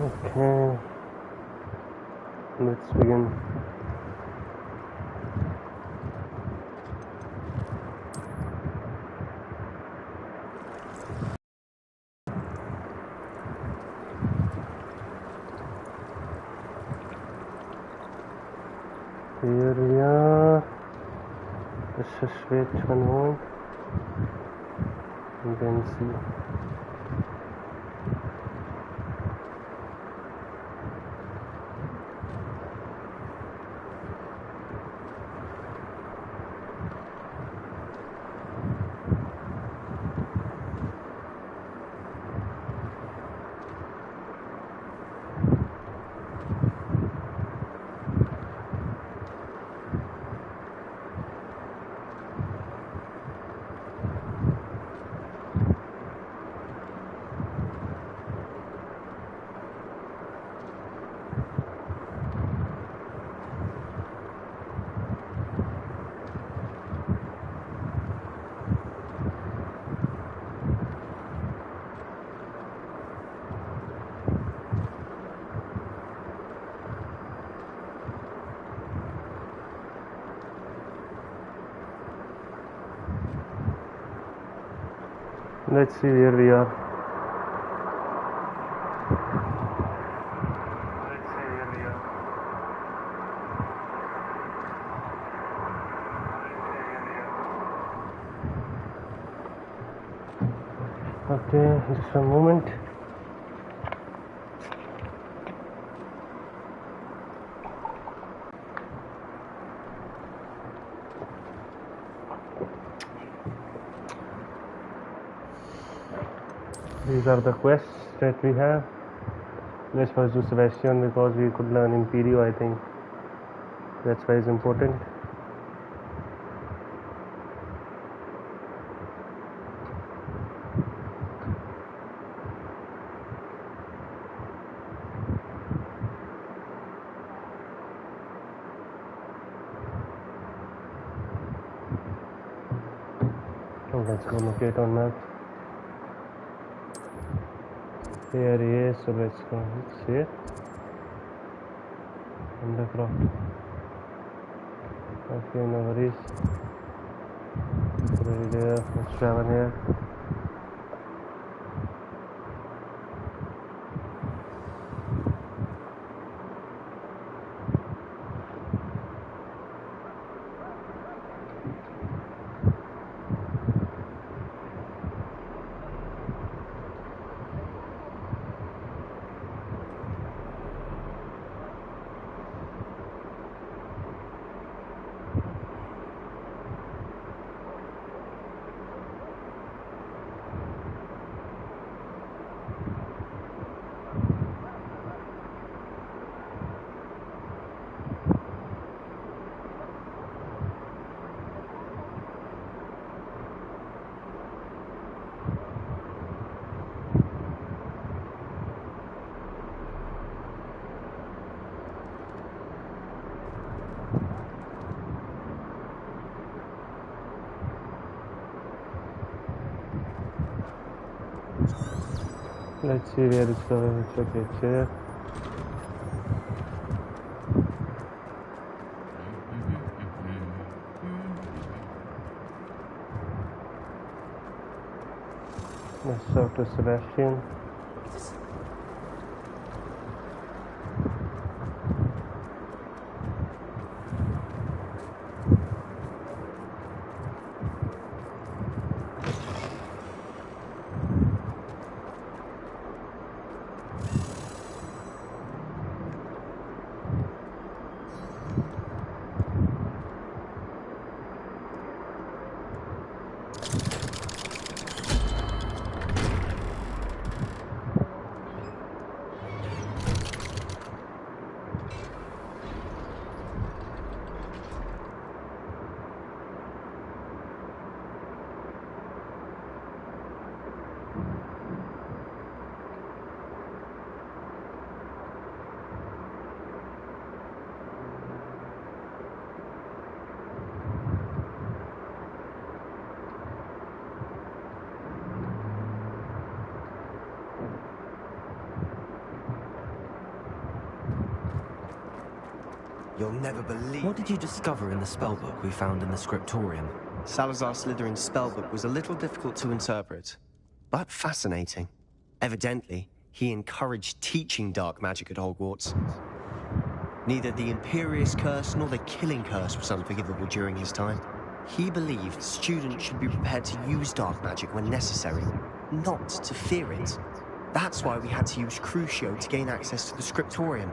Okay, let's begin. Here we are. Let's just wait one moment and then see. Let's see where we are. Okay, just a moment. These are the quests that we have. Let's first do Sebastian because we could learn Imperio, I think. That's why it's important. Let's go locate on map. Here he is, so let's go. It's here. Undercroft. Okay, no worries. It's already there. Let's travel here. Let's see where it's going. It's okay, it's here. Let's talk to Sebastian. You'll never believe... What did you discover in the spellbook we found in the scriptorium? Salazar Slytherin's spellbook was a little difficult to interpret, but fascinating. Evidently, he encouraged teaching dark magic at Hogwarts. Neither the Imperious Curse nor the Killing Curse was unforgivable during his time. He believed students should be prepared to use dark magic when necessary, not to fear it. That's why we had to use Crucio to gain access to the scriptorium.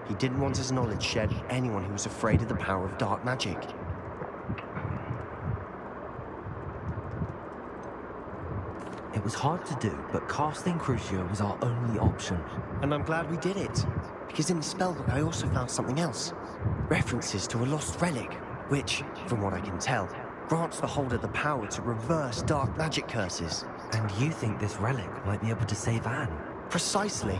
He didn't want his knowledge shared with anyone who was afraid of the power of dark magic. It was hard to do, but casting Crucio was our only option. And I'm glad we did it, because in the spellbook I also found something else. References to a lost relic, which, from what I can tell, grants the holder the power to reverse dark magic curses. And you think this relic might be able to save Anne? Precisely.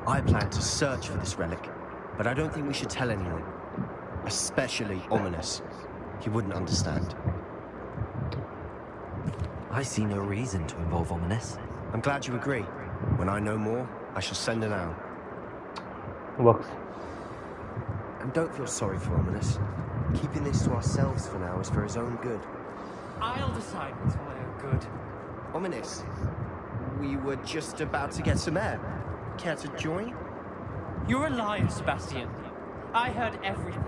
I plan to search for this relic, but I don't think we should tell anyone. Especially Ominous. He wouldn't understand. I see no reason to involve Ominous. I'm glad you agree. When I know more, I shall send an owl. Works. And don't feel sorry for Ominous. Keeping this to ourselves for now is for his own good. I'll decide what's for my own good. Ominous, we were just about to get some air. Care to join? You're a liar, Sebastian. I heard everything.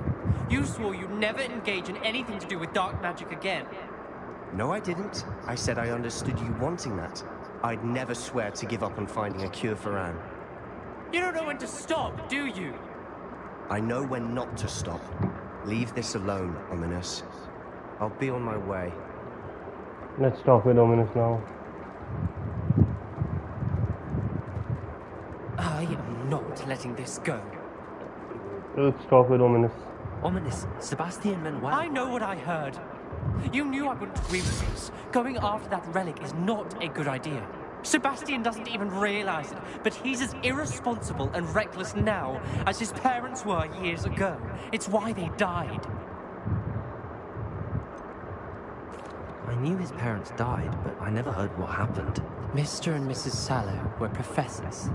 You swore you'd never engage in anything to do with dark magic again. No, I didn't. I said I understood you wanting that. I'd never swear to give up on finding a cure for Anne. You don't know when to stop, do you? I know when not to stop. Leave this alone, Ominous. I'll be on my way. Let's talk with Ominous now. I am not letting this go. Let's talk with Ominous. Ominous, Sebastian meant well. I know what I heard. You knew I wouldn't agree with this. Going after that relic is not a good idea. Sebastian doesn't even realize it, but he's as irresponsible and reckless now as his parents were years ago. It's why they died. I knew his parents died, but I never heard what happened. Mr. and Mrs. Sallow were professors.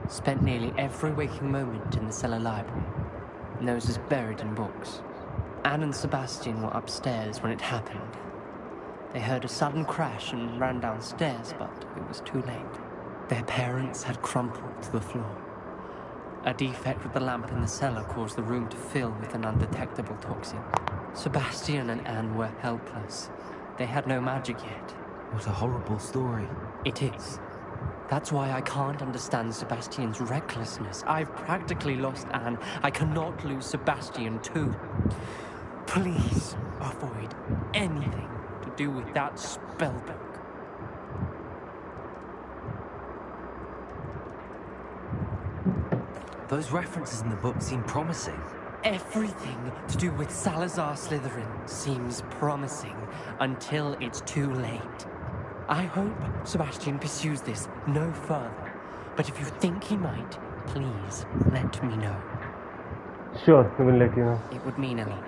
Spent nearly every waking moment in the cellar library. Noses buried in books. Anne and Sebastian were upstairs when it happened. They heard a sudden crash and ran downstairs, but it was too late. Their parents had crumpled to the floor. A defect with the lamp in the cellar caused the room to fill with an undetectable toxin. Sebastian and Anne were helpless. They had no magic yet. What a horrible story. It is. That's why I can't understand Sebastian's recklessness. I've practically lost Anne. I cannot lose Sebastian too. Please avoid anything to do with that spellbook. Those references in the book seem promising. Everything to do with Salazar Slytherin seems promising until it's too late. I hope Sebastian pursues this no further, but if you think he might, please let me know. Sure, we will let you know. It would mean a lot.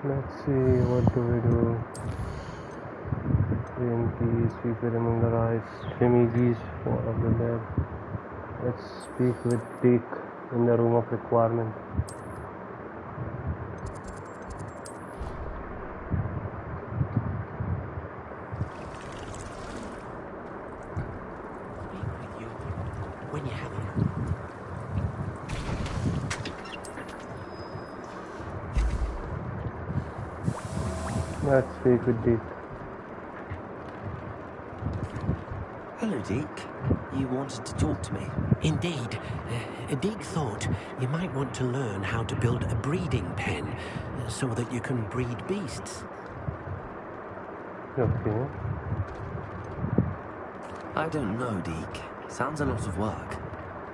Let's see, what do we do? Green keys, sweep it among the eyes, trim keys, fall of the dead. Let's speak with Dick in the room of requirement. Speak with you when you have him. Let's speak with Dick. Hello, Deke. You wanted to talk to me? Indeed. Deke thought you might want to learn how to build a breeding pen so that you can breed beasts. Okay. I don't know, Deke. Sounds a lot of work.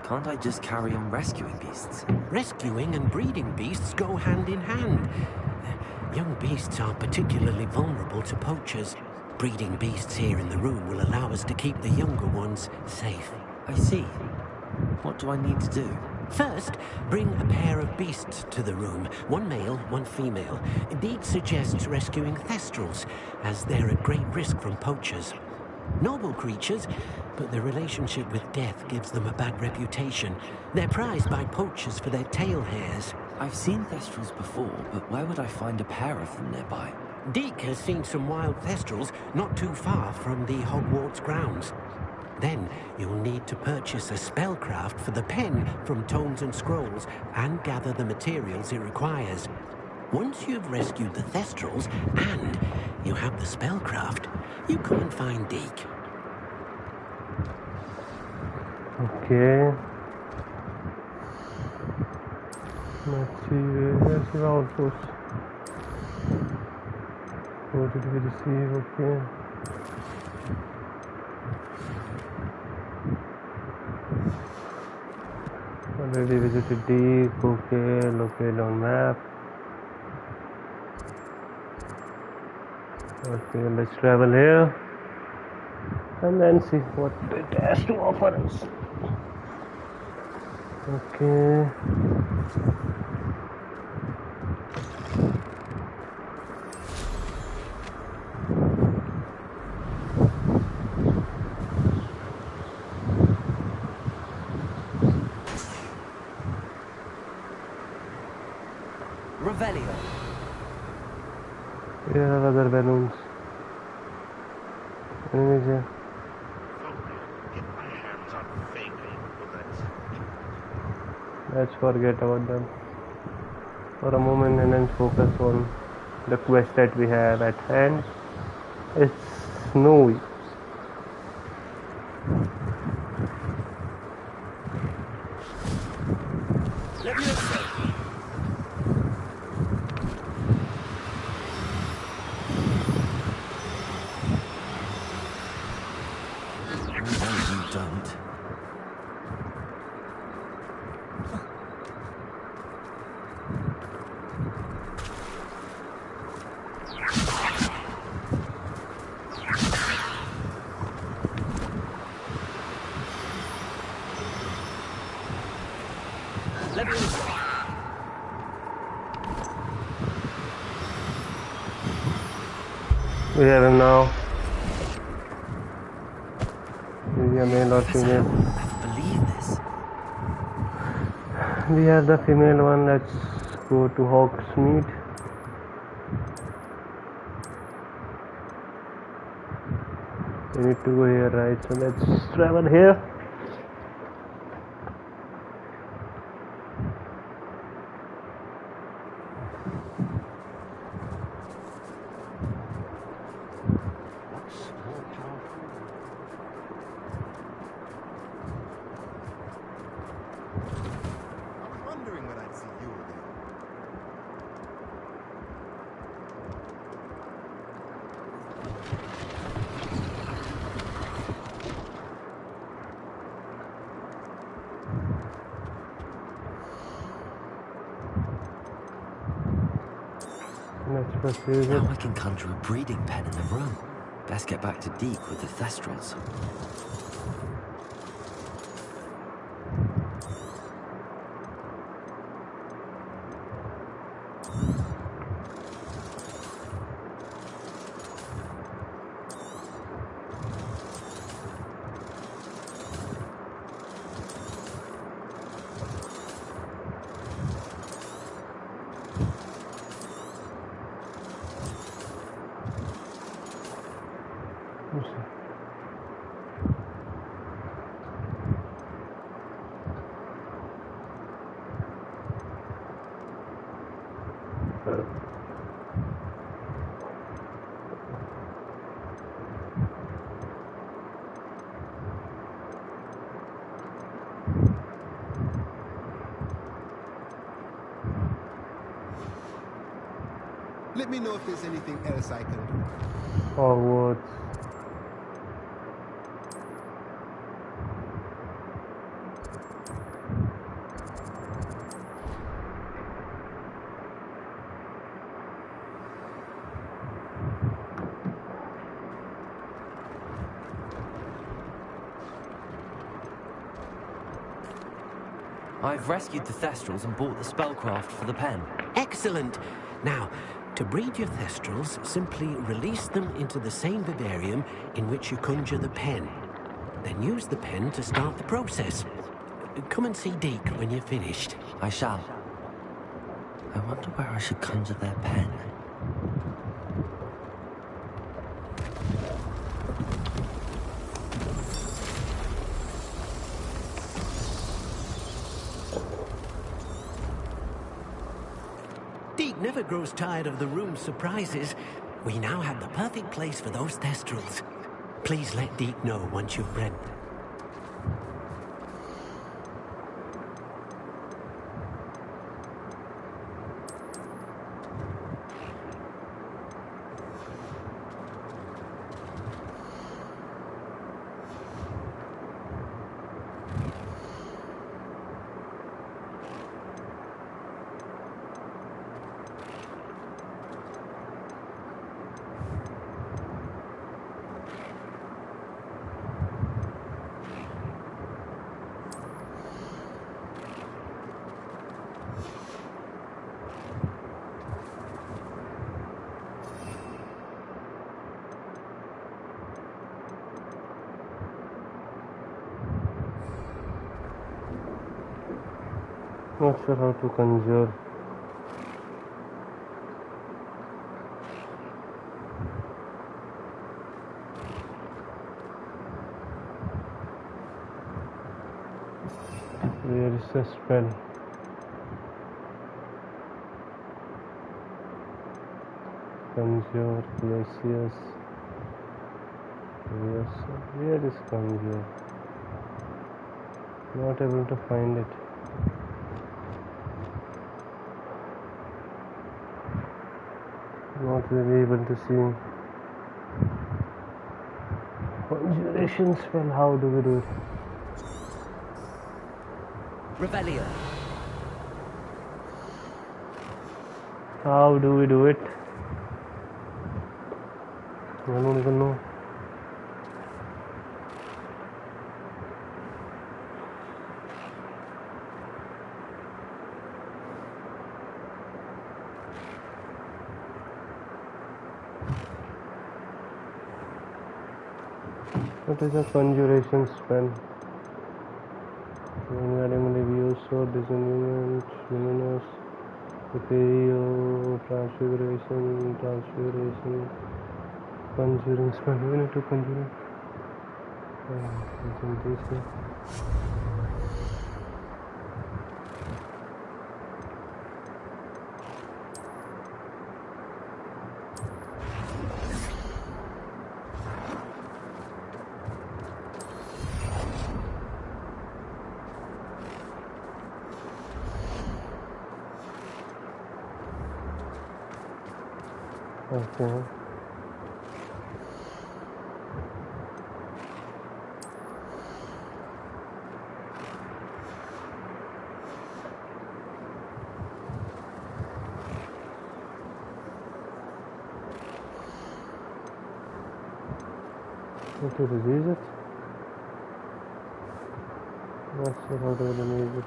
Can't I just carry on rescuing beasts? Rescuing and breeding beasts go hand in hand. Young beasts are particularly vulnerable to poachers. Breeding beasts here in the room will allow us to keep the younger ones safe. I see. What do I need to do? First, bring a pair of beasts to the room. One male, one female. Deed suggests rescuing thestrals, as they're at great risk from poachers. Noble creatures, but their relationship with death gives them a bad reputation. They're prized by poachers for their tail hairs. I've seen thestrals before, but where would I find a pair of them nearby? Deke has seen some wild thestrals not too far from the Hogwarts grounds. Then you'll need to purchase a spellcraft for the pen from Tomes and Scrolls and gather the materials it requires. Once you've rescued the thestrals and you have the spellcraft, you come and find Deke. Okay. Let's see, where's the outpost? What did we receive? Okay. Already visited Deep. Okay, locate on map. Okay, let's travel here and then see what it has to offer us. Okay. Revelio. Here are other balloons. Enemies here. Get my hands on fake bullets. Let's forget about them for a moment and then focus on the quest that we have at hand. It's snowy. We have him now. Is he a male or female? I believe this. We have the female one. Let's go to Hogsmeade. We need to go here, right? So let's travel here. Wondering when I'd see you again. Let's proceed. Now I can conjure a breeding pen in the room. Best get back to Deke with the thestrals. Let me know if there's anything else I can do. Hogwarts. I've rescued the Thestrals and bought the spellcraft for the pen. Excellent. Now, to breed your Thestrals, simply release them into the same vivarium in which you conjure the pen. Then use the pen to start the process. Come and see Deke when you're finished. I shall. I wonder where I should conjure their pen. Deke never grows tired of the room's surprises. We now have the perfect place for those Thestrals. Please let Deke know once you've bred. Not sure how to conjure. Where is the spell? Conjure, Glacius. Yes, where is conjure? Not able to find it. Not really able to see. Conjuration spell, how do we do it? Revelio. How do we do it? I don't even know. What is a conjuration spell? Randomly views so disilluminant, luminous, Ethereal, transfiguration, conjuring spell. We need to conjure. Concentration. Okay. What to release it? Not sure how to release it.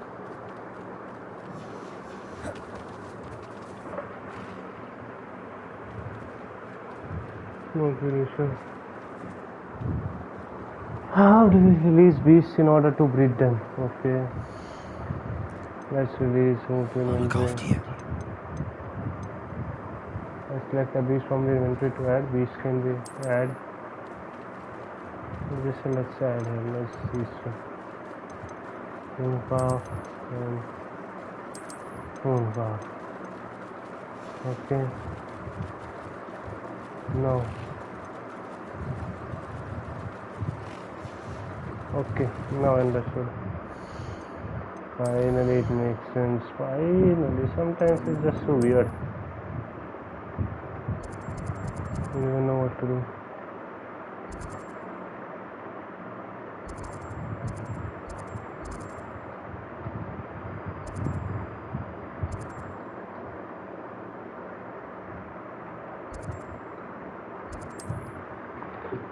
Not really sure. How do we release beasts in order to breed them? Okay. Let's release I'll look after you. I select a beast from the inventory to add. Beast can be add. Just let's add here. Let's see. Moonpath and Moonpath. Okay. No. Okay, now understood. Finally it makes sense. Finally, sometimes it's just so weird. You don't even know what to do.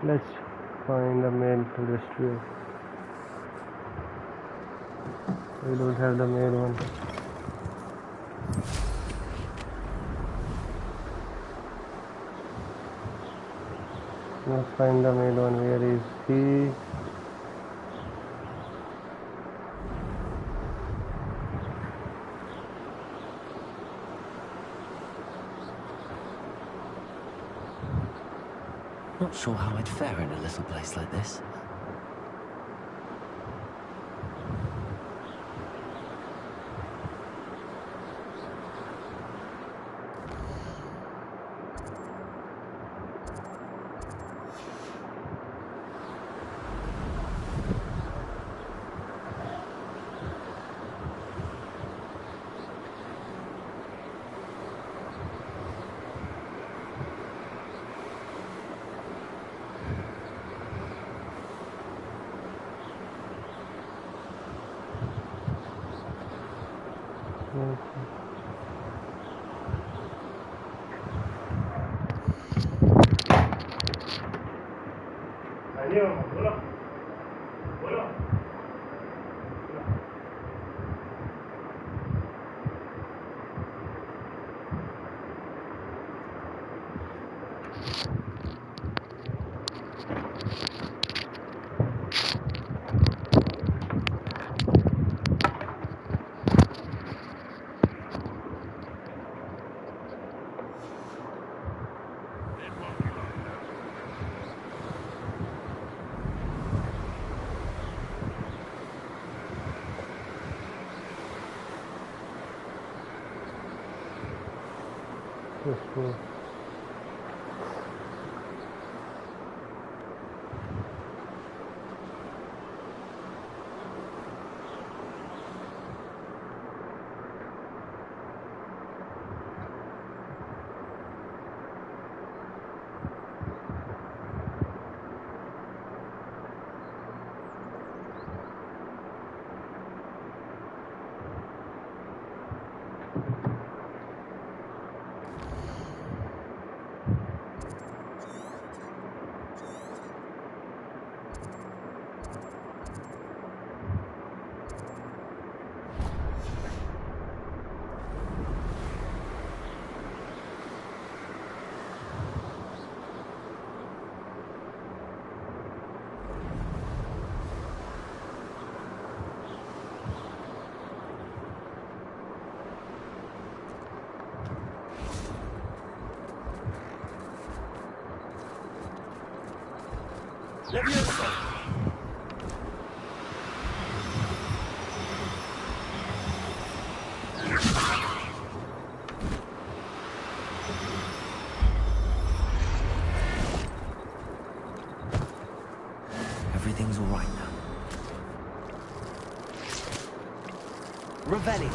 Let's find a male to retrieve. We don't have the main one. Let's find the main one. Where is he? Not sure how I'd fare in a little place like this. Let's go. Everything's all right now. Revelio.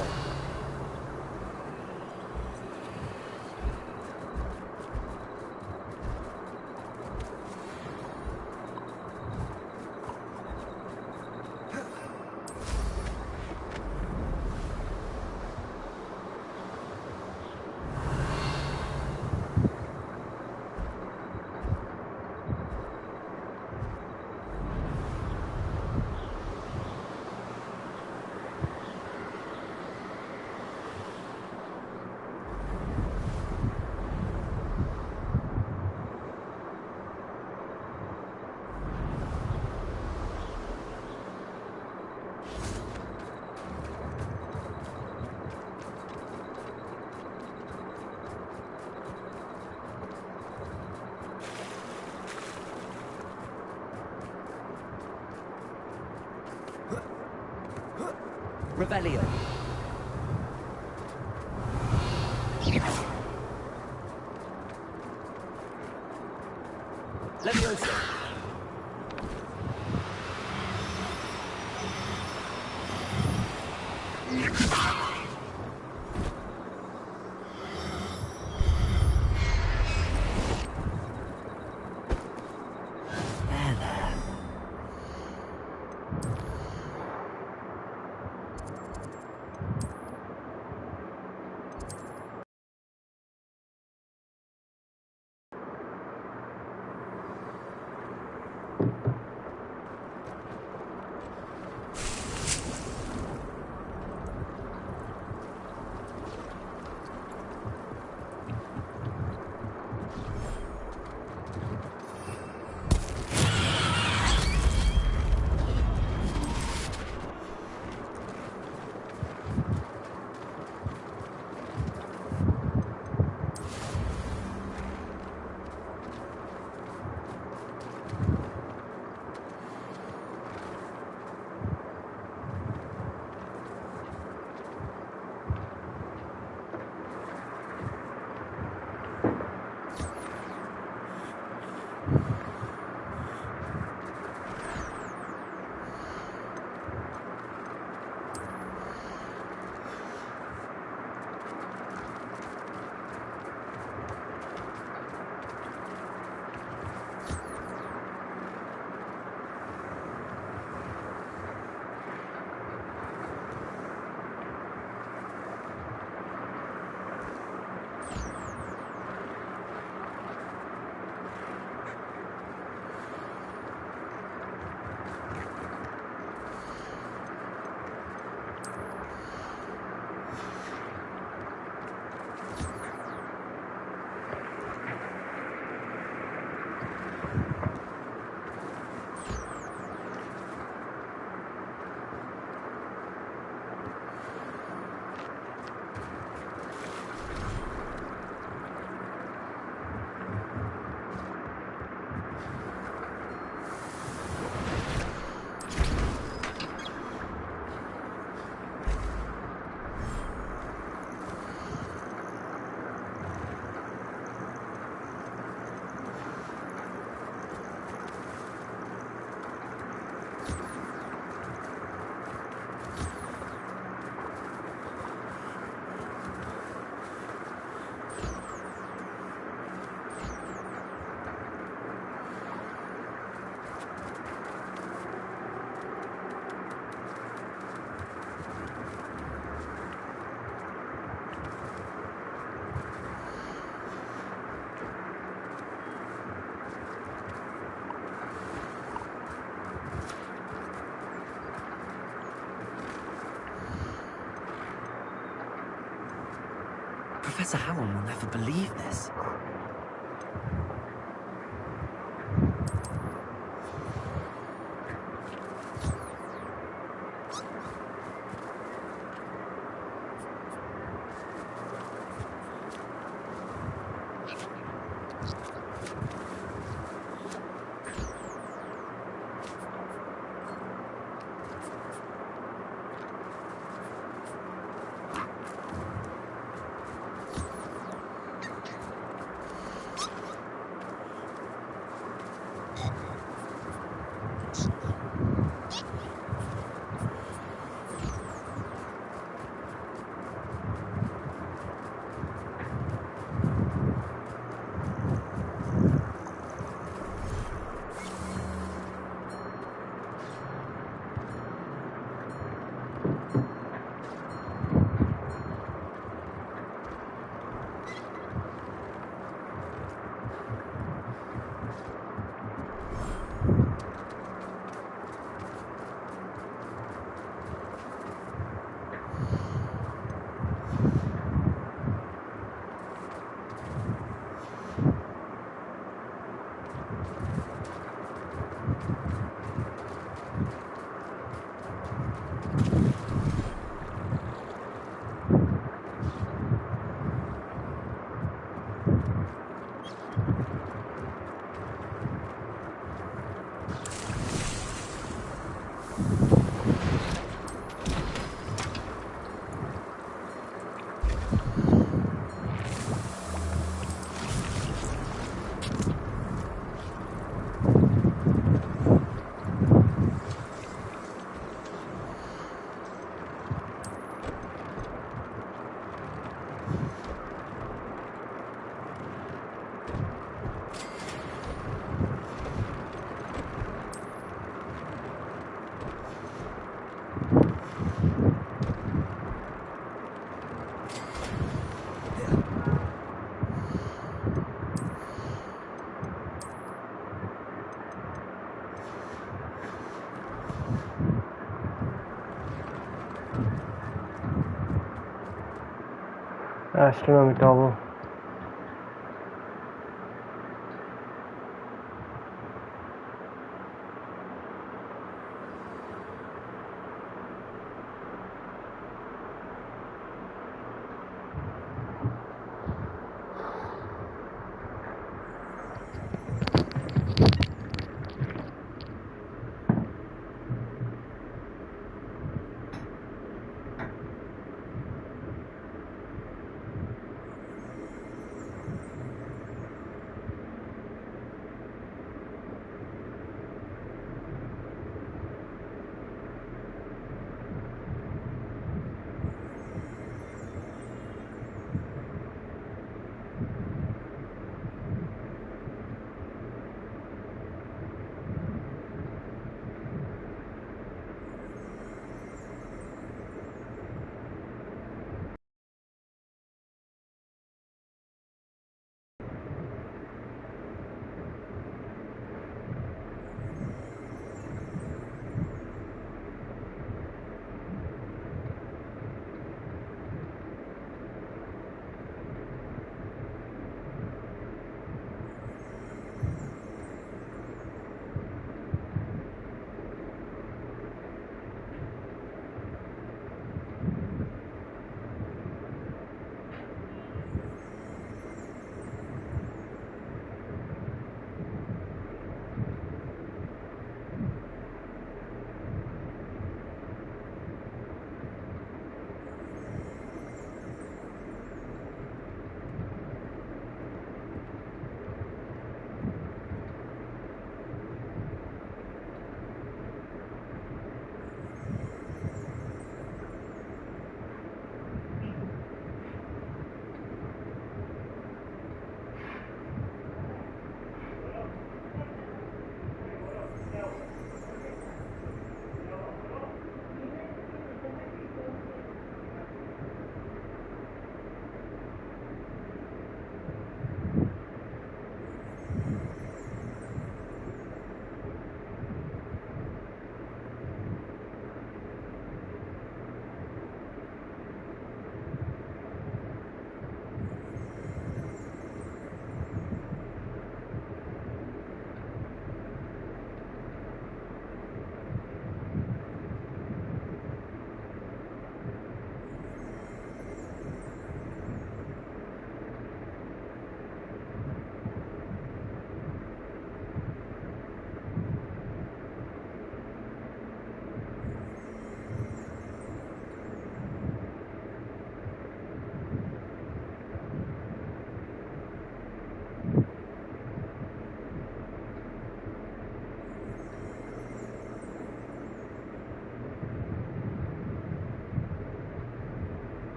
Revelio. Leviosa. There, there. Professor Howell will never believe this. Astronomy tower.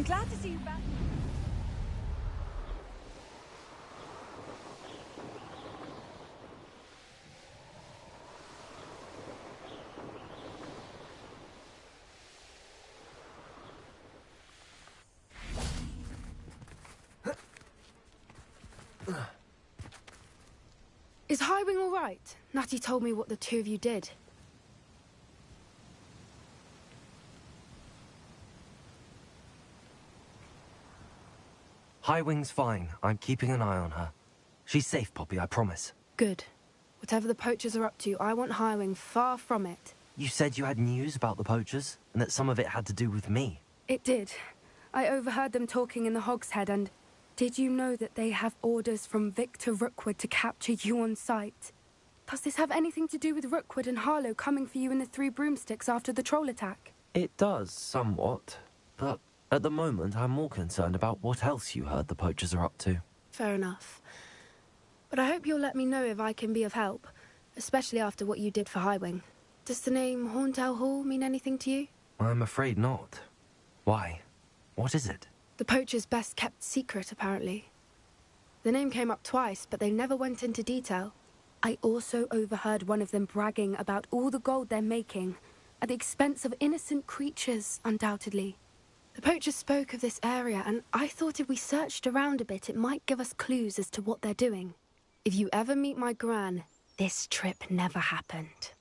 I'm glad to see you back. Is Highwing all right? Natty told me what the two of you did. Highwing's fine. I'm keeping an eye on her. She's safe, Poppy, I promise. Good. Whatever the poachers are up to, I want Highwing far from it. You said you had news about the poachers, and that some of it had to do with me. It did. I overheard them talking in the Hogshead, and did you know that they have orders from Victor Rookwood to capture you on sight? Does this have anything to do with Rookwood and Harlow coming for you in the Three Broomsticks after the troll attack? It does, somewhat. But at the moment, I'm more concerned about what else you heard the poachers are up to. Fair enough. But I hope you'll let me know if I can be of help, especially after what you did for Highwing. Does the name Horntail Hall mean anything to you? I'm afraid not. Why? What is it? The poachers' best-kept secret, apparently. The name came up twice, but they never went into detail. I also overheard one of them bragging about all the gold they're making, at the expense of innocent creatures, undoubtedly. The poachers spoke of this area, and I thought if we searched around a bit, it might give us clues as to what they're doing. If you ever meet my Gran, this trip never happened.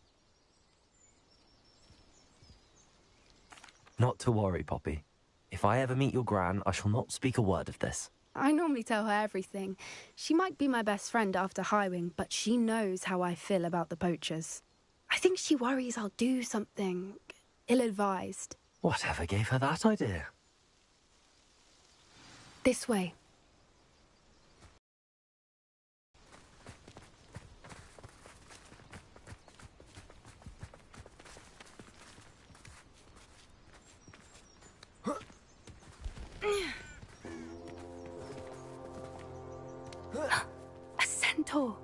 Not to worry, Poppy. If I ever meet your Gran, I shall not speak a word of this. I normally tell her everything. She might be my best friend after Highwing, but she knows how I feel about the poachers. I think she worries I'll do something ill-advised. Whatever gave her that idea? This way. A centaur.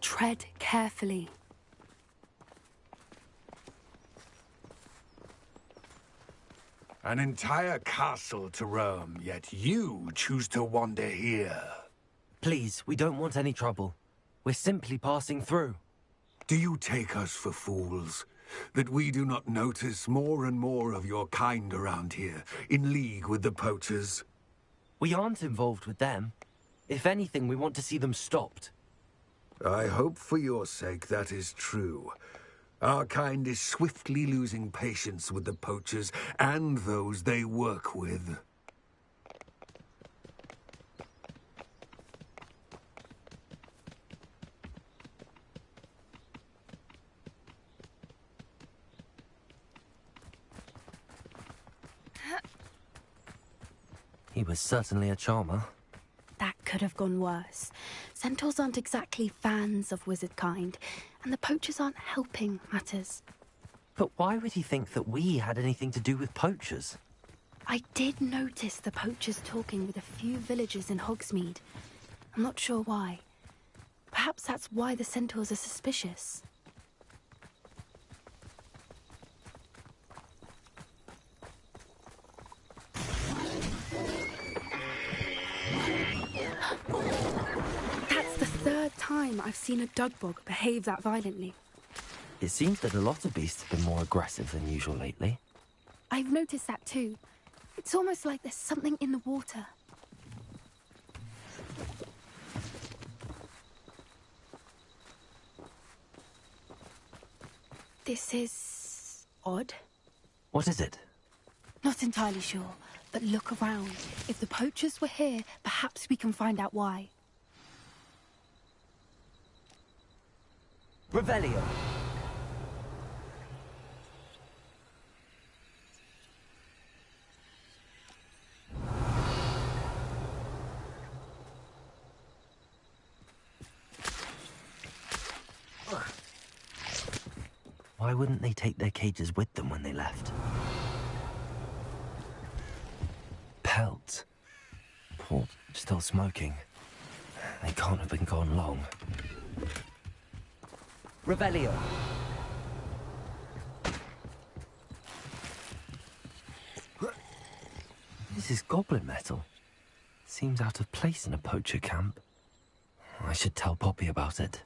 Tread carefully. An entire castle to roam, yet you choose to wander here. Please, we don't want any trouble. We're simply passing through. Do you take us for fools? That we do not notice more and more of your kind around here, in league with the poachers? We aren't involved with them. If anything, we want to see them stopped. I hope for your sake that is true. Our kind is swiftly losing patience with the poachers and those they work with. He was certainly a charmer. That could have gone worse. Centaurs aren't exactly fans of wizard kind, and the poachers aren't helping matters. But why would he think that we had anything to do with poachers? I did notice the poachers talking with a few villagers in Hogsmeade. I'm not sure why. Perhaps that's why the centaurs are suspicious. That's the third time I've seen a dugbog behave that violently. It seems that a lot of beasts have been more aggressive than usual lately. I've noticed that too. It's almost like there's something in the water. This is odd. What is it? Not entirely sure, but look around. If the poachers were here, perhaps we can find out why. Revelio! Why wouldn't they take their cages with them when they left? Pelts. Port still smoking. They can't have been gone long. Revelio. This is goblin metal. Seems out of place in a poacher camp. I should tell Poppy about it.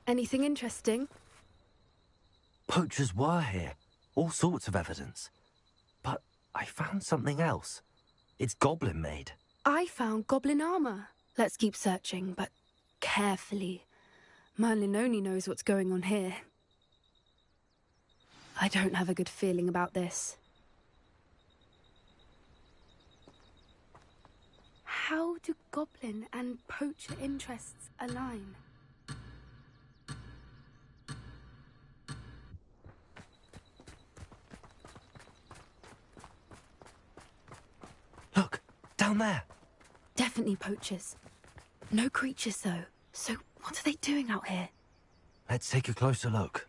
Anything interesting? Poachers were here. All sorts of evidence. But I found something else. It's goblin made. I found goblin armor. Let's keep searching, but carefully. Merlin only knows what's going on here. I don't have a good feeling about this. How do goblin and poacher interests align? Look, down there. Definitely poachers. No creatures, though. So what are they doing out here? Let's take a closer look.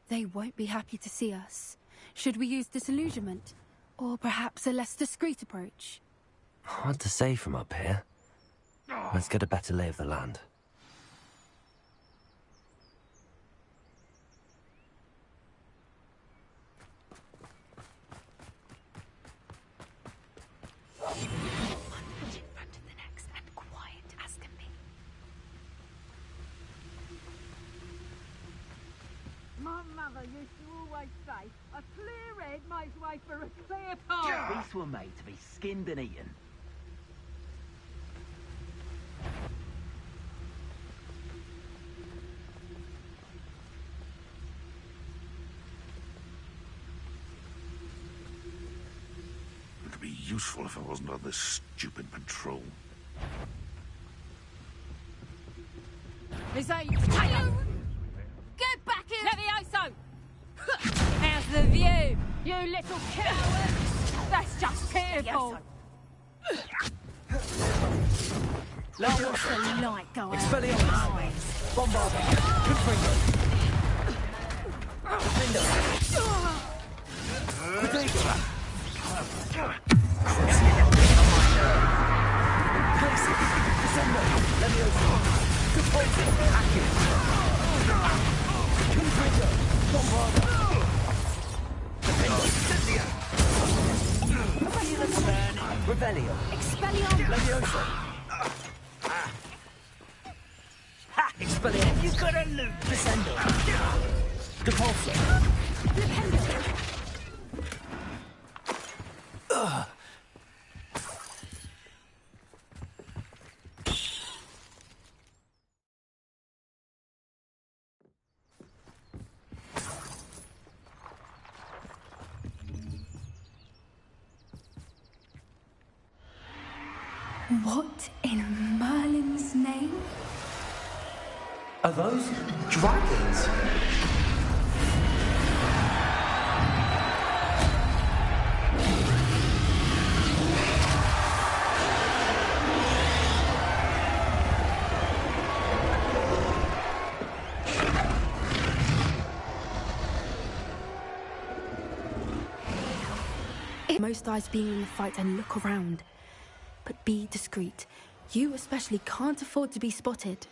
They won't be happy to see us. Should we use disillusionment? Or perhaps a less discreet approach? Hard to say from up here. Let's get a better lay of the land. My mother used to always say, a clear head makes way for a clear path. These were made to be skinned and eaten. It'd be useful if I wasn't on this stupid patrol. Is that you? Get back here! Levioso! How's the view? You little cowards! That's just pitiful! What's the light going? Expelliarmus! Bombardment! Confringo! Defendo! Places! Descendo! Levioso! Compulsion! Active! Confringo! Bombarda! Defendo! Revelio! Expelliarmus! Levioso! Ha! Expelliarmus! You got a loot! Descendo! Depulso! What in Merlin's name? Are those dragons? Most eyes being in the fight and look around. But be discreet. You especially can't afford to be spotted.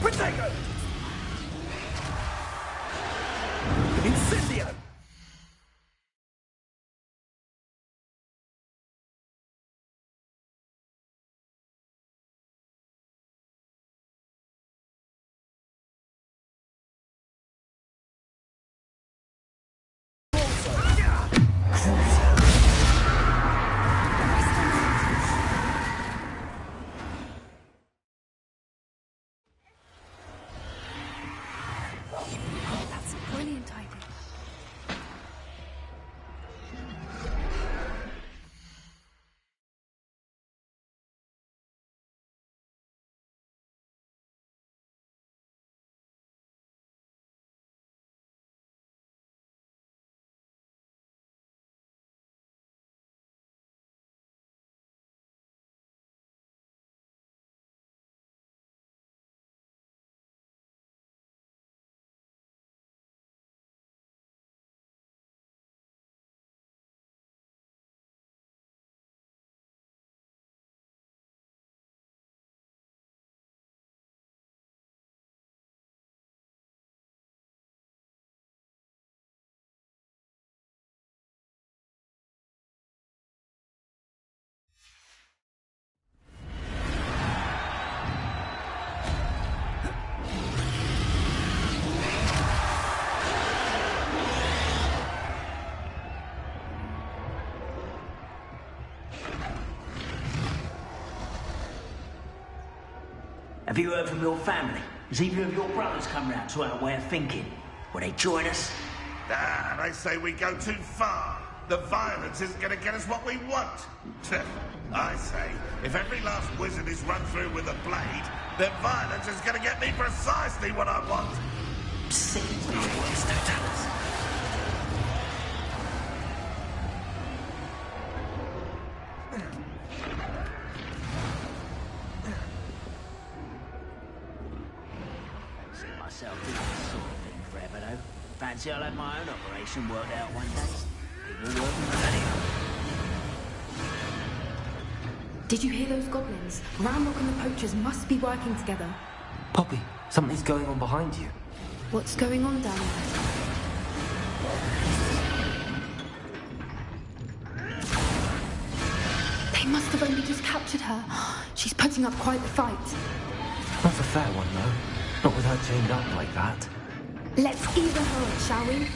Protego! Incendio! Have you heard from your family? Has either of your brothers come round to our way of thinking? Will they join us? Ah, they say we go too far. The violence isn't going to get us what we want. I say, if every last wizard is run through with a blade, then violence is going to get me precisely what I want. Sick of being storytellers. See myself doing this sort of thing forever, though. Fancy I'll have my own operation worked out one day. People working bloody. Did you hear those goblins? Ramrock and the poachers must be working together. Poppy, something's going on behind you. What's going on down there? They must have only just captured her. She's putting up quite the fight. Not a fair one, though. Not with her chained up like that. Let's even her, shall we?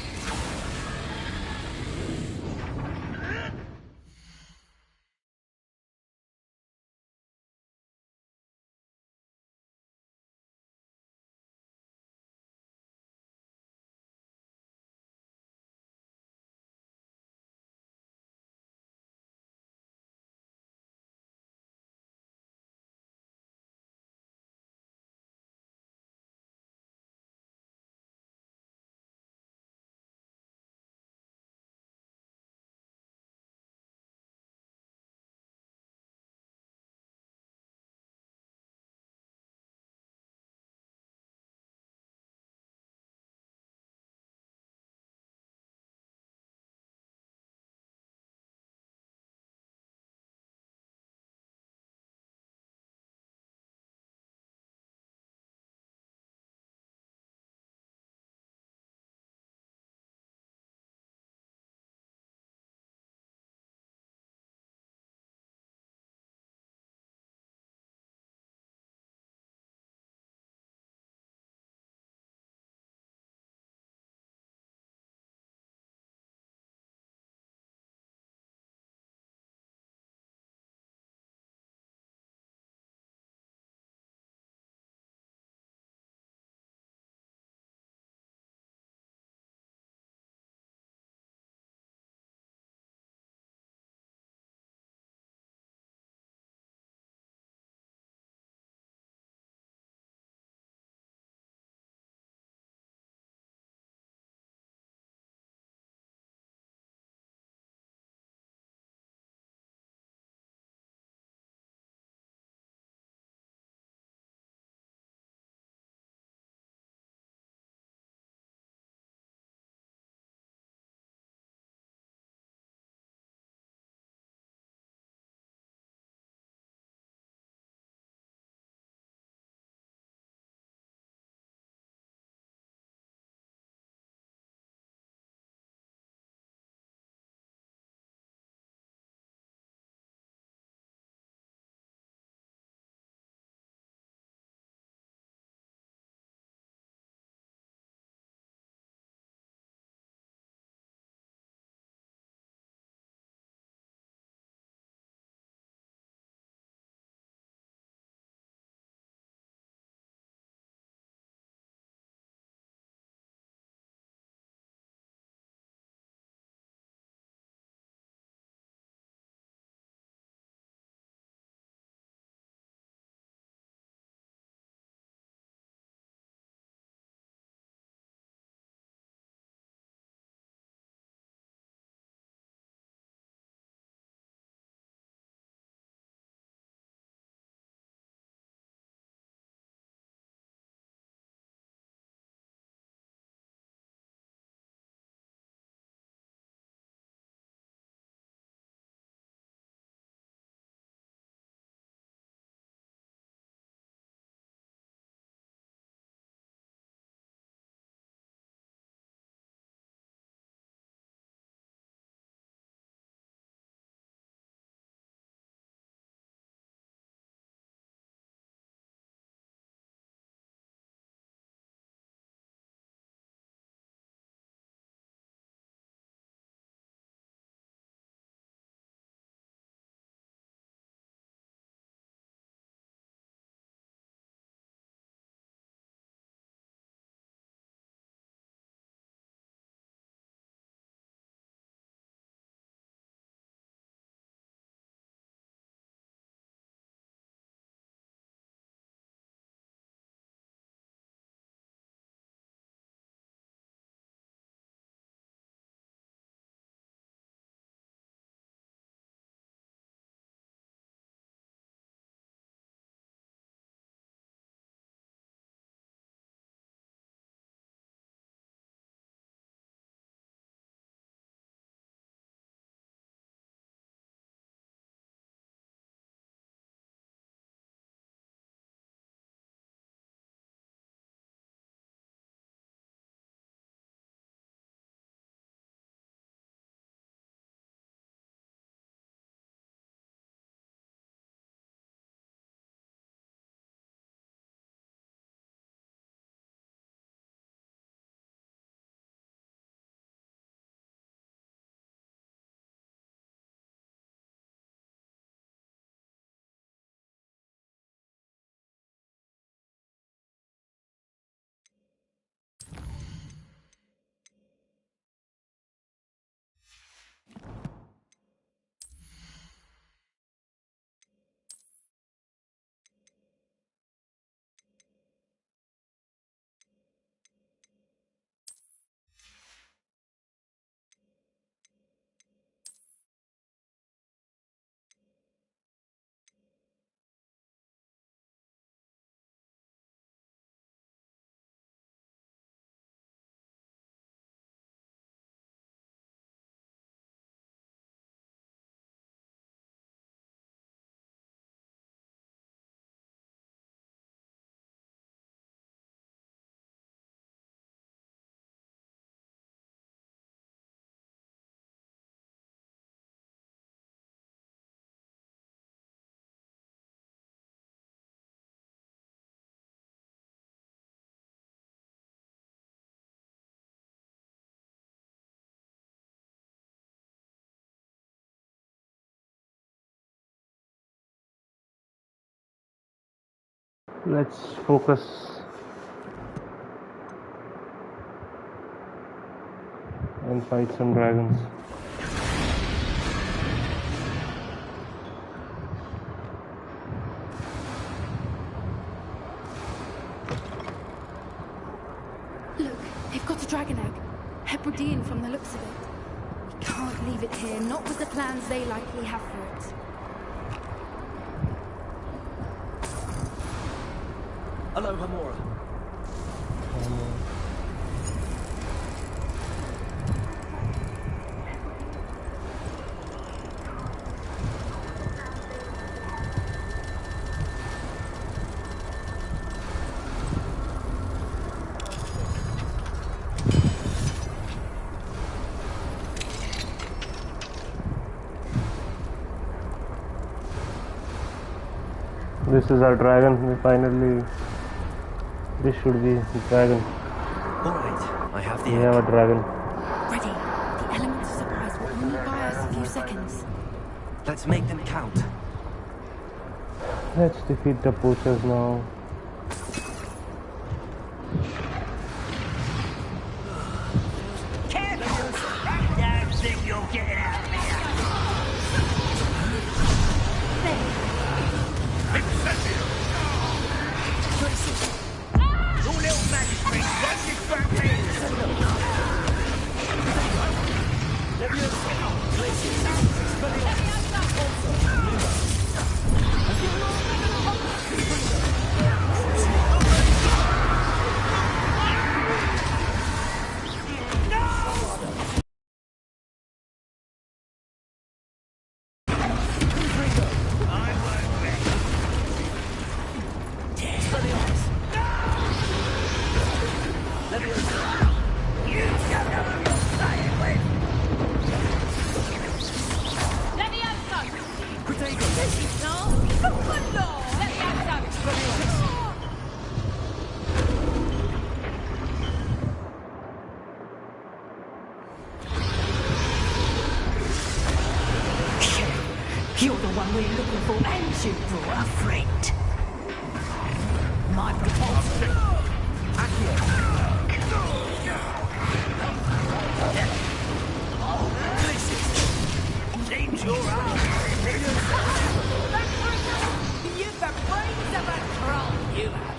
Let's focus and fight some dragons. Look, they've got a dragon egg. Hebridean from the looks of it. We can't leave it here, not with the plans they likely have for it. Hello, Hamora. This is our dragon. This should be the dragon. Alright, I have the We egg. have a dragon. Ready. The element of surprise will only buy us a few seconds. Let's make them count. Let's defeat the poachers now. Careful! I don't think you'll get it out of here. Your little magic trick, once you grab me! You're the one we're looking for, and you brought a friend. My proposal. Seems you're out. You've the brains of a troll, you have.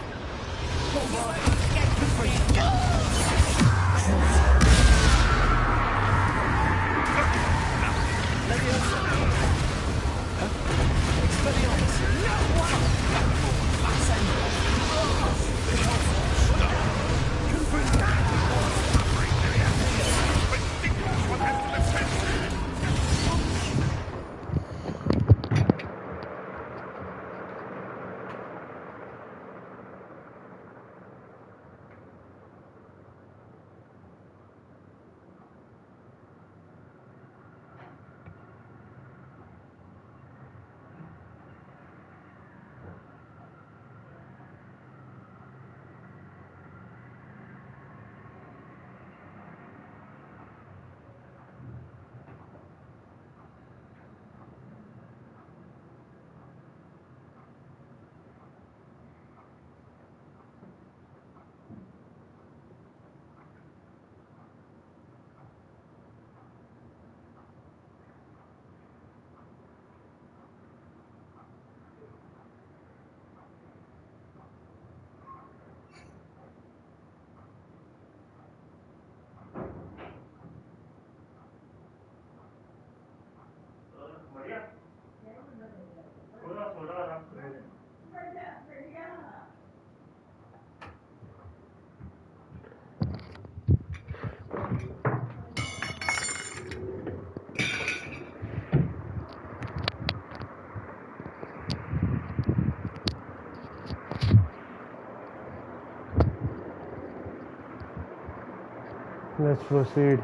Let's proceed.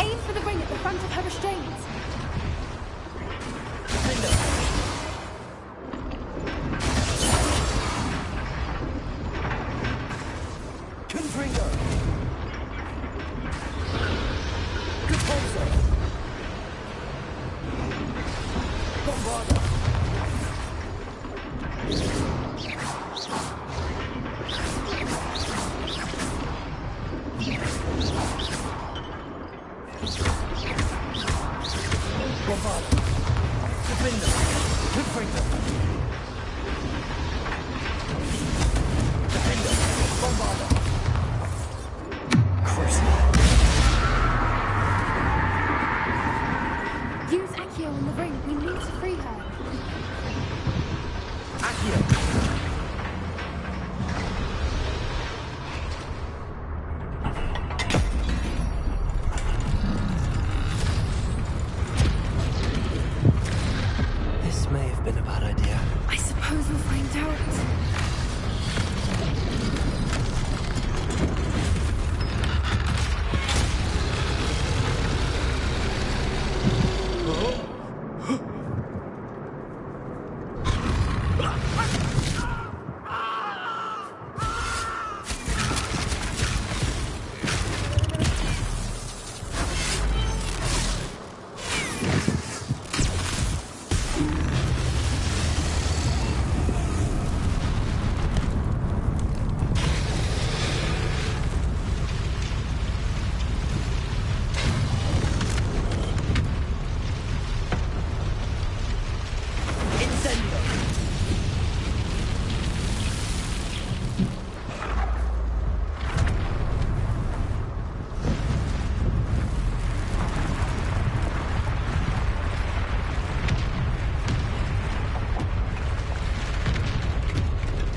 Aim for the ring at the front of her restraints. Use Accio on the ring. We need to free her. This may have been a bad idea. I suppose we'll find out.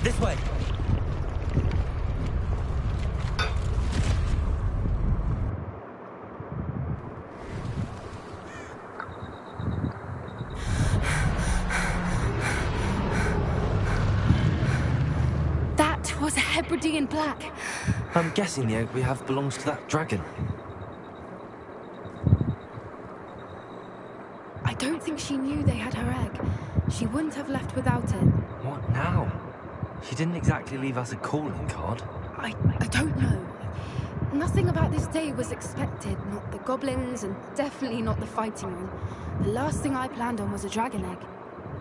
This way. That was a Hebridean black. I'm guessing the egg we have belongs to that dragon. I don't think she knew they had her egg. She wouldn't have left without it. What now? She didn't exactly leave us a calling card. I don't know. Nothing about this day was expected. Not the goblins, and definitely not the fighting ring. The last thing I planned on was a dragon egg.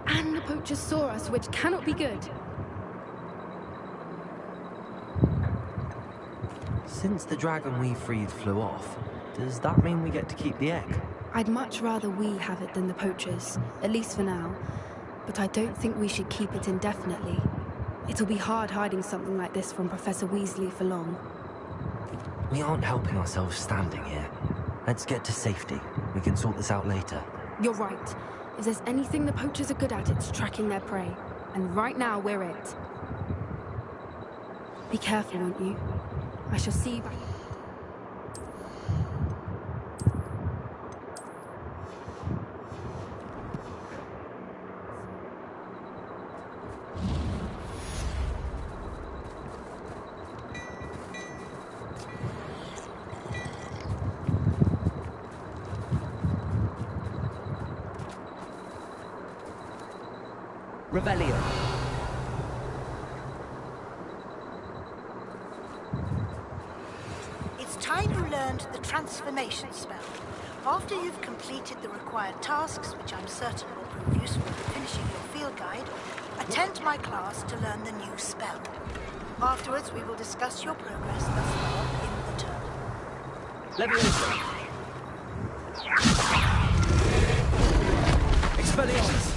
And the poachers saw us, which cannot be good. Since the dragon we freed flew off, does that mean we get to keep the egg? I'd much rather we have it than the poachers, at least for now. But I don't think we should keep it indefinitely. It'll be hard hiding something like this from Professor Weasley for long. We aren't helping ourselves standing here. Let's get to safety. We can sort this out later. You're right. If there's anything the poachers are good at, it's tracking their prey. And right now, we're it. Be careful, won't you? I shall see you back. Rebellion. It's time you learned the transformation spell. After you've completed the required tasks, which I'm certain will prove useful in finishing your field guide, attend my class to learn the new spell. Afterwards, we will discuss your progress thus far in the term. Leviosa. Expelliarmus.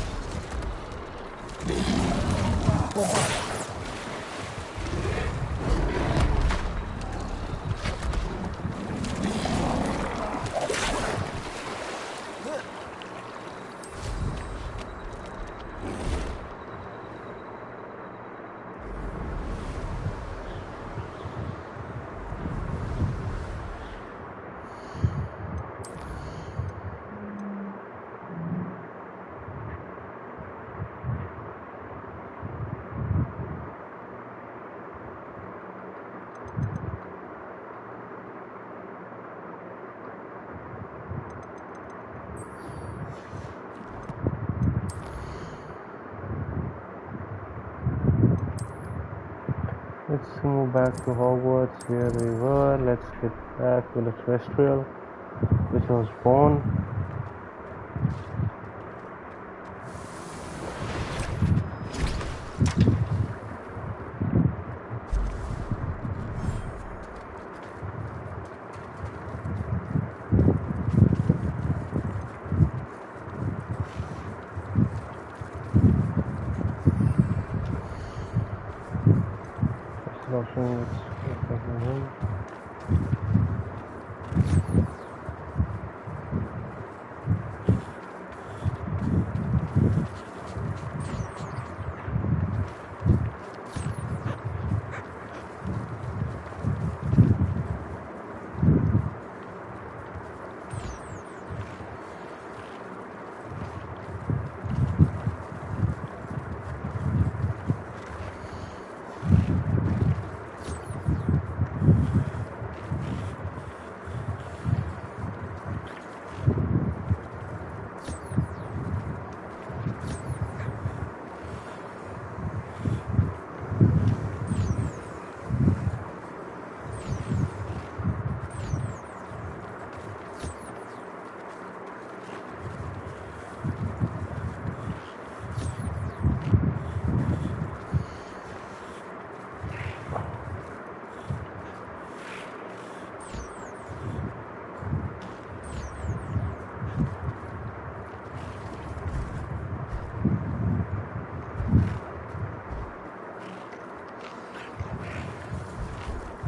Let's move back to Hogwarts where we were. Let's get back to the terrestrial, which was born.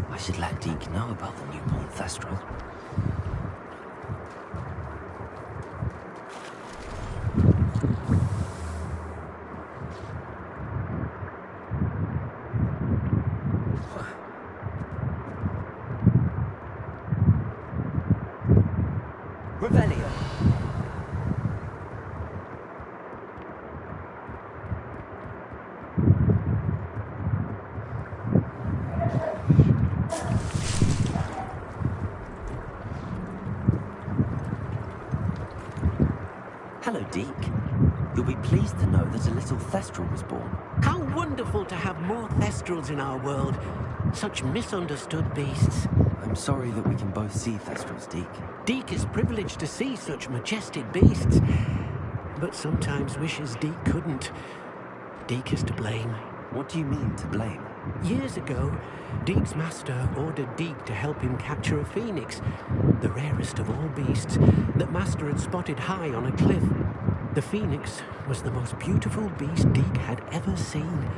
I should let Deke know about the newborn Thestral. Revelio. Hello, Deke. You'll be pleased to know that a little Thestral was born. How wonderful to have more Thestrals in our world. Such misunderstood beasts. I'm sorry that we can both see Thestrals, Deke. Deke is privileged to see such majestic beasts, but sometimes wishes Deke couldn't. Deke is to blame. What do you mean, to blame? Years ago, Deke's master ordered Deke to help him capture a phoenix, the rarest of all beasts, that master had spotted high on a cliff. The phoenix was the most beautiful beast Deke had ever seen.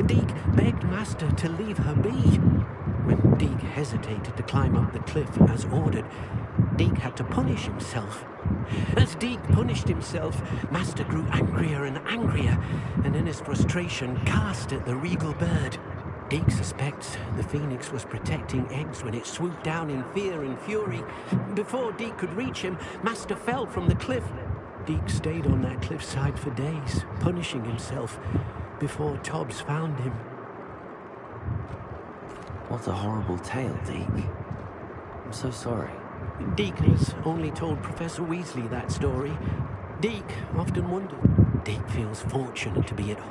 Deke begged master to leave her be. When Deke hesitated to climb up the cliff as ordered, Deke had to punish himself. As Deke punished himself, master grew angrier and angrier, and in his frustration cast at the regal bird. Deke suspects the phoenix was protecting eggs when it swooped down in fear and fury. Before Deke could reach him, master fell from the cliff. Deke stayed on that cliffside for days, punishing himself, before Tobbs found him. What a horrible tale, Deke. I'm so sorry. Deke has only told Professor Weasley that story. Deke often wondered. Deke feels fortunate to be at home.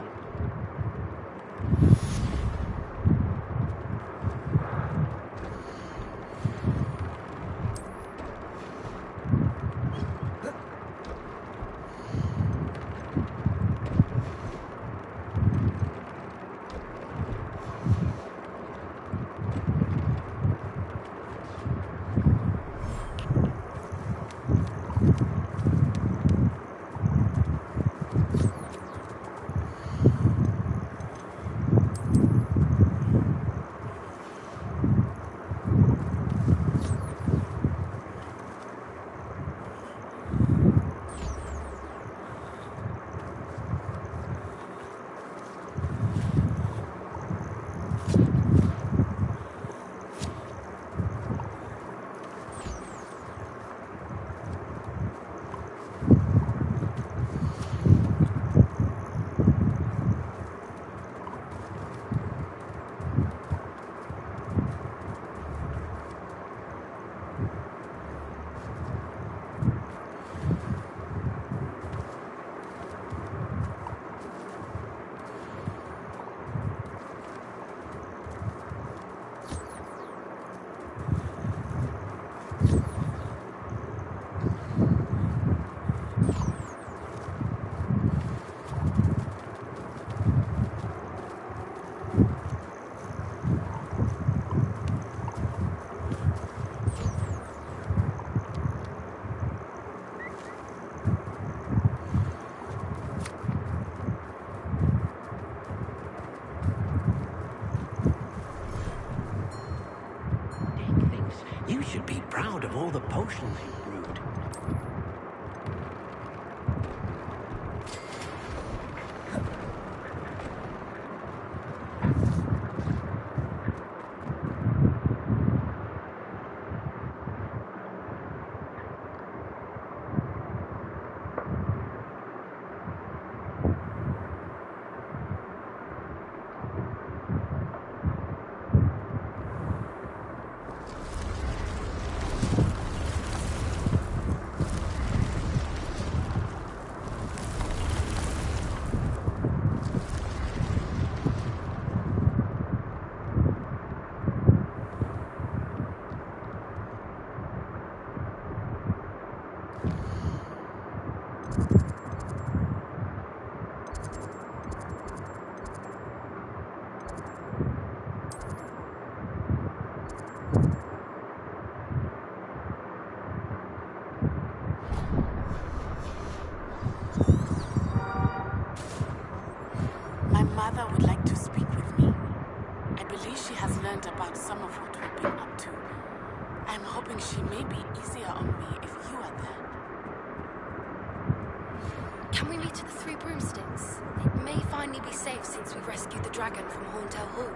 Can we meet at the Three Broomsticks? It may finally be safe since we rescued the dragon from Horndale Hall.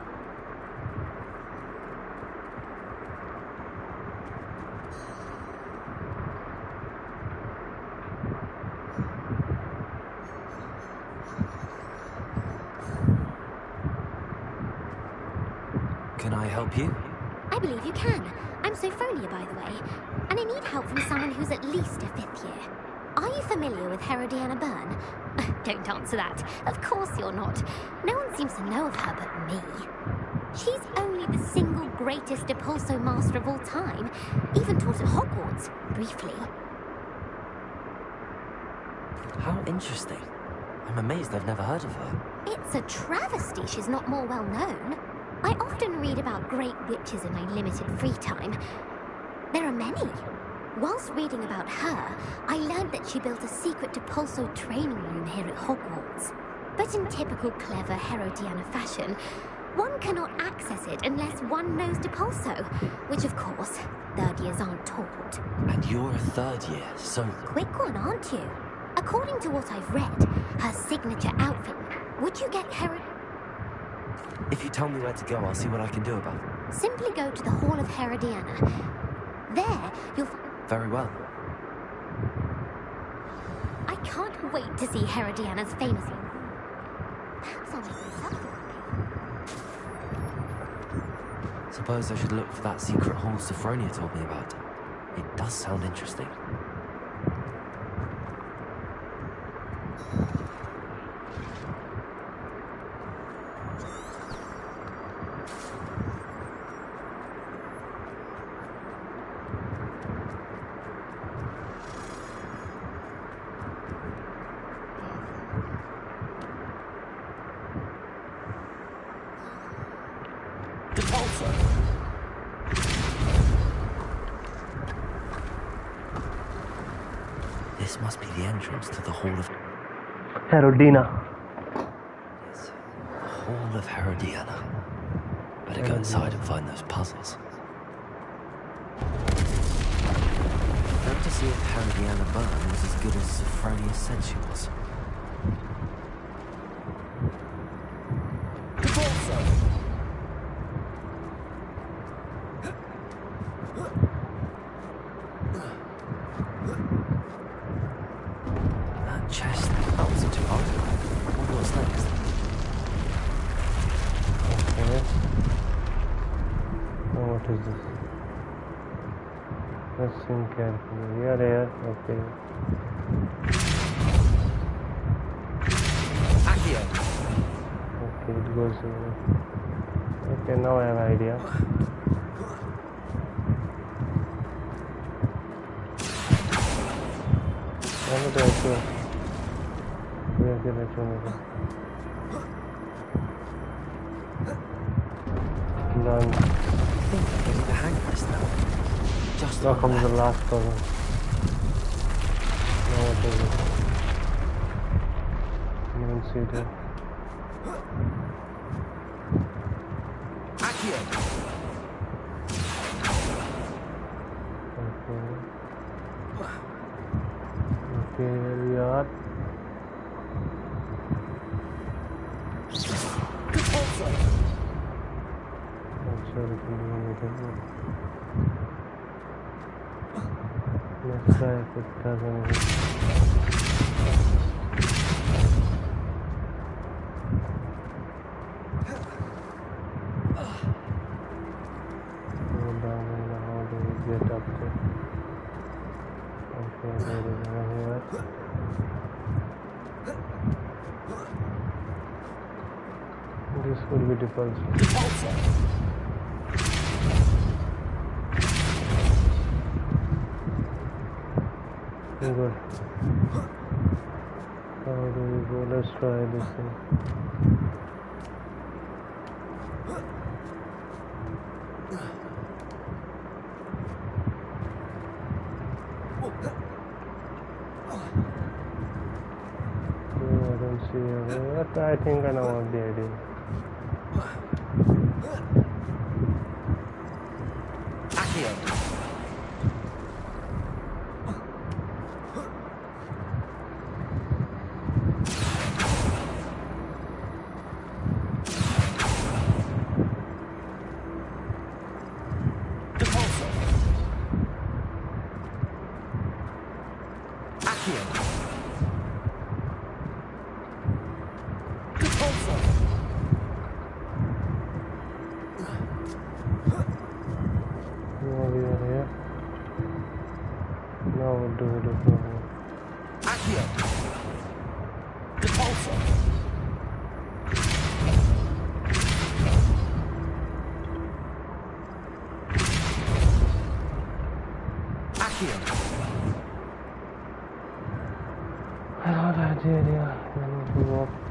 Can I help you? I believe you can. I'm Sophronia, by the way, and I need help from someone who's at least a 5th year. Are you familiar with Herodiana Byrne? Don't answer that. Of course you're not. No one seems to know of her but me. She's only the single greatest Depulso master of all time. Even taught at Hogwarts, briefly. How interesting. I'm amazed I've never heard of her. It's a travesty she's not more well known. I often read about great witches in my limited free time. There are many. Whilst reading about her, I learned that she built a secret Depulso training room here at Hogwarts. But in typical clever Herodiana fashion, one cannot access it unless one knows Depulso, which of course, 3rd years aren't taught. And you're a 3rd year, so... Quick one, aren't you? According to what I've read, her signature outfit... Would you get If you tell me where to go, I'll see what I can do about it. Simply go to the Hall of Herodiana. There, you'll find... Very well. I can't wait to see Herodiana's famous... Perhaps I'll make myself... Suppose I should look for that secret hall Sophronia told me about. It does sound interesting. This must be the entrance to the Hall of... Herodina. Yes, the Hall of Herodiana. Better go inside and find those puzzles. Time to see if Herodiana Byrne was as good as Sophronia said she was. That chest, that wasn't too hard. What was next? Okay. Now what is this? Listen carefully. Here. Okay. Accio! Okay, it goes here. Okay, now I have an idea. Done. Getting the hang of this now. Just Now comes the last puzzle. Now what is it? Main seater. Accio! Okay, here we are. Not sure if we do anything. Let's try if it does anything. Go down and how do we get up there? Okay, there is one here. This would be Depulso. Good. How do we go? Let's try this thing. I don't see a way, but I think I know what the idea is. Accio! large area cannot be walked.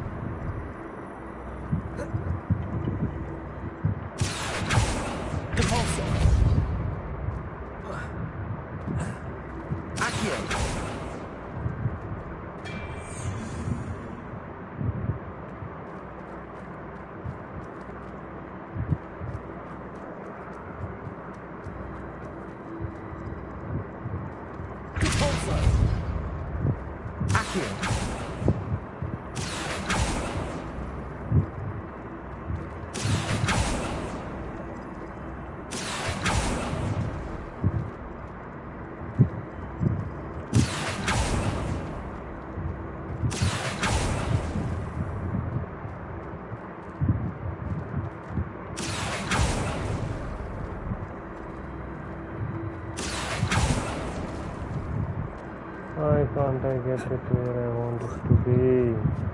Why can't I get it where I want it to be?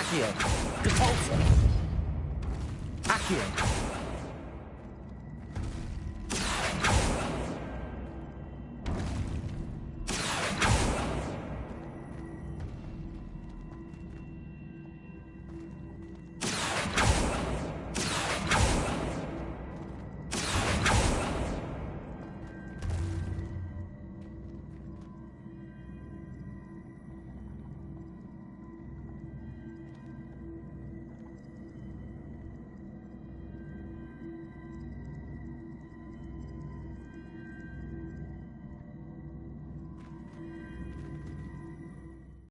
Accio! Repulsor! Accio!